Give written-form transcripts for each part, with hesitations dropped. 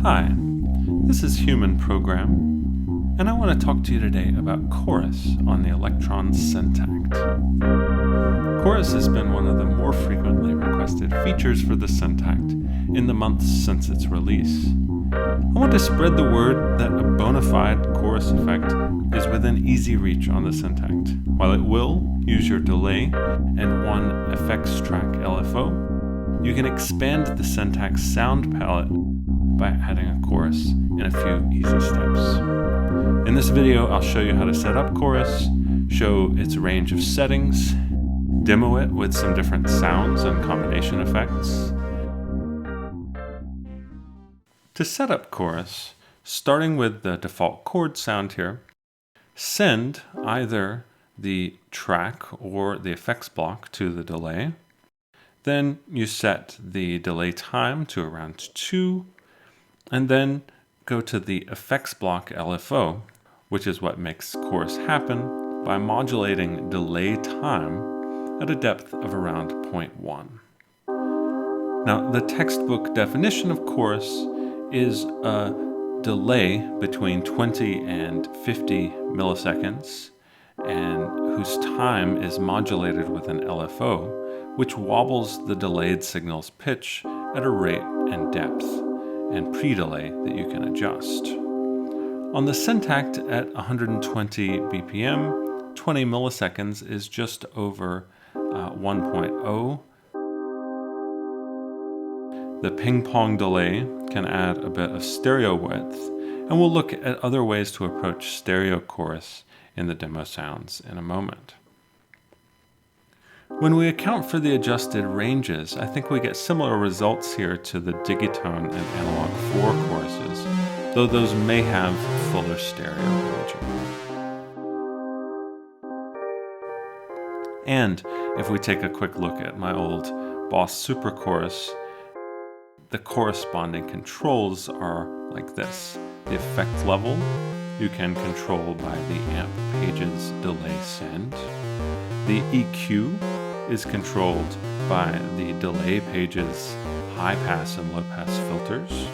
Hi, this is Human Program, and I want to talk to you today about chorus on the Elektron Syntakt. Chorus has been one of the more frequently requested features for the Syntakt in the months since its release. I want to spread the word that a bona fide chorus effect is within easy reach on the Syntakt. While it will use your delay and one effects track LFO, you can expand the Syntakt's sound palette by adding a chorus in a few easy steps. In this video, I'll show you how to set up chorus, show its range of settings, demo it with some different sounds and combination effects. To set up chorus, starting with the default chord sound here, send either the track or the effects block to the delay. Then you set the delay time to around 2, and then go to the effects block LFO, which is what makes chorus happen by modulating delay time at a depth of around 0.1. Now, the textbook definition of chorus is a delay between 20 and 50 milliseconds, and whose time is modulated with an LFO, which wobbles the delayed signal's pitch at a rate and depth and pre-delay that you can adjust. On the Syntakt at 120 BPM, 20 milliseconds is just over 1.0. The ping-pong delay can add a bit of stereo width, and we'll look at other ways to approach stereo chorus in the demo sounds in a moment. When we account for the adjusted ranges, I think we get similar results here to the Digitone and Analog 4 choruses, though those may have fuller stereo imaging. And if we take a quick look at my old Boss Super Chorus, the corresponding controls are like this. The effect level you can control by the amp pages delay send. The EQ is controlled by the delay pages high pass and low pass filters.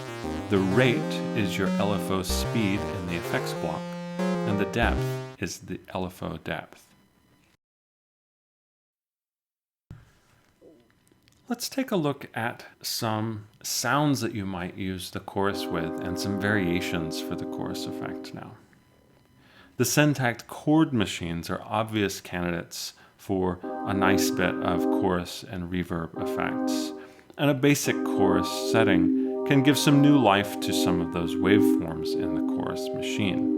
The rate is your LFO speed in the effects block, and the depth is the LFO depth. Let's take a look at some sounds that you might use the chorus with and some variations for the chorus effect now. The Syntakt chord machines are obvious candidates for a nice bit of chorus and reverb effects, and a basic chorus setting can give some new life to some of those waveforms in the chorus machine.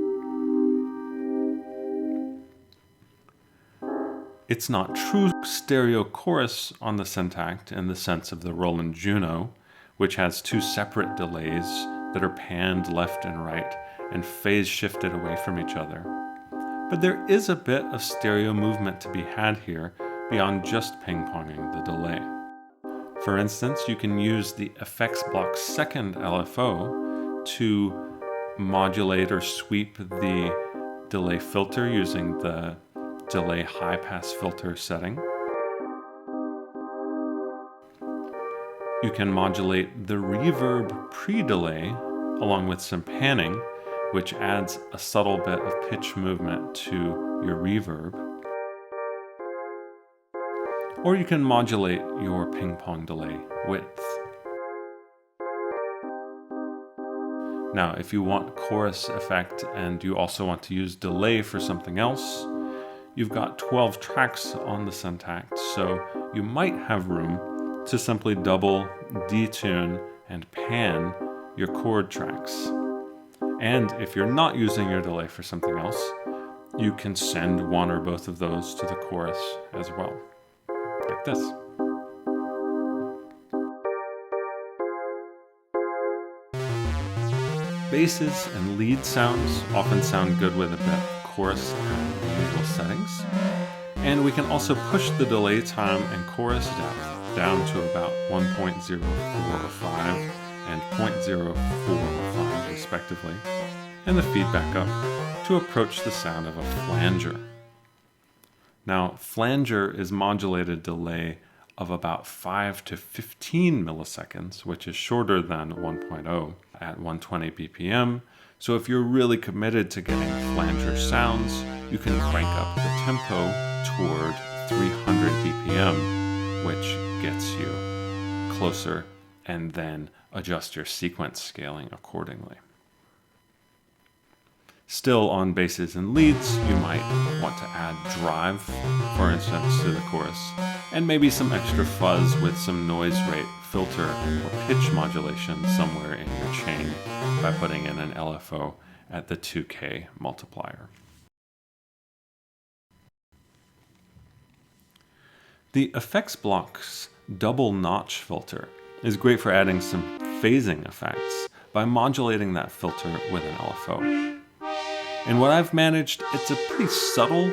It's not true stereo chorus on the Syntakt in the sense of the Roland Juno, which has two separate delays that are panned left and right and phase shifted away from each other. But there is a bit of stereo movement to be had here beyond just ping-ponging the delay. For instance, you can use the effects block's second LFO to modulate or sweep the delay filter using the delay high pass filter setting. You can modulate the reverb pre-delay along with some panning, which adds a subtle bit of pitch movement to your reverb. Or you can modulate your ping-pong delay width. Now, if you want chorus effect and you also want to use delay for something else, you've got 12 tracks on the Syntakt, so you might have room to simply double, detune, and pan your chord tracks. And if you're not using your delay for something else, you can send one or both of those to the chorus as well, like this. Basses and lead sounds often sound good with a bit of chorus at the usual settings. And we can also push the delay time and chorus depth down to about 1.045 and 0.045 respectively, and the feedback up to approach the sound of a flanger. Now, flanger is modulated delay of about 5 to 15 milliseconds, which is shorter than 1.0. at 120 BPM. So if you're really committed to getting flanger sounds, you can crank up the tempo toward 300 BPM, which gets you closer, and then adjust your sequence scaling accordingly. Still on basses and leads, you might want to add drive, for instance, to the chorus, and maybe some extra fuzz with some noise rate filter or pitch modulation somewhere in your chain by putting in an LFO at the 2K multiplier. The effects block's double notch filter is great for adding some phasing effects by modulating that filter with an LFO. And what I've managed, it's a pretty subtle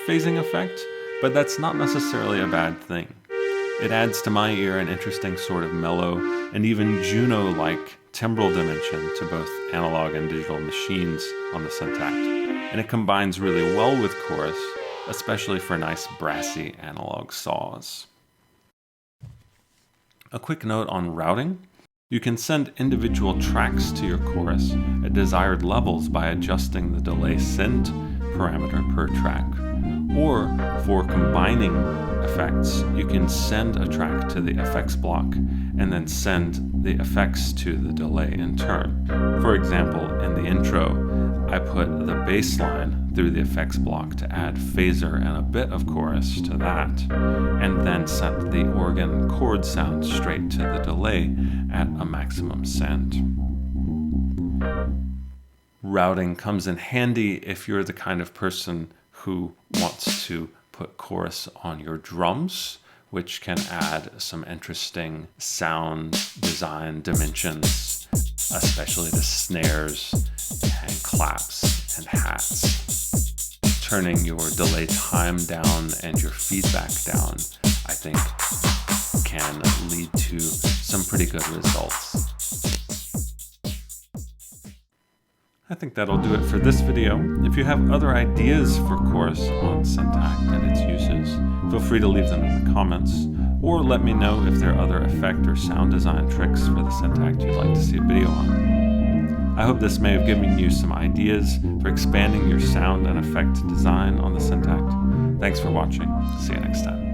phasing effect, but that's not necessarily a bad thing. It adds to my ear an interesting sort of mellow and even Juno-like timbral dimension to both analog and digital machines on the Syntakt. And it combines really well with chorus, especially for nice brassy analog saws. A quick note on routing. You can send individual tracks to your chorus at desired levels by adjusting the delay send parameter per track. Or for combining effects, you can send a track to the effects block and then send the effects to the delay in turn. For example, in the intro, I put the bass line through the effects block to add phaser and a bit of chorus to that, and then sent the organ chord sound straight to the delay at a maximum send. Routing comes in handy if you're the kind of person who wants to put chorus on your drums, which can add some interesting sound design dimensions, especially the snares and claps and hats. Turning your delay time down and your feedback down, I think, can lead to some pretty good results. I think that'll do it for this video. If you have other ideas for chorus on Syntakt and its uses, feel free to leave them in the comments, or let me know if there are other effect or sound design tricks for the Syntakt you'd like to see a video on. I hope this may have given you some ideas for expanding your sound and effect design on the Syntakt. Thanks for watching. See you next time.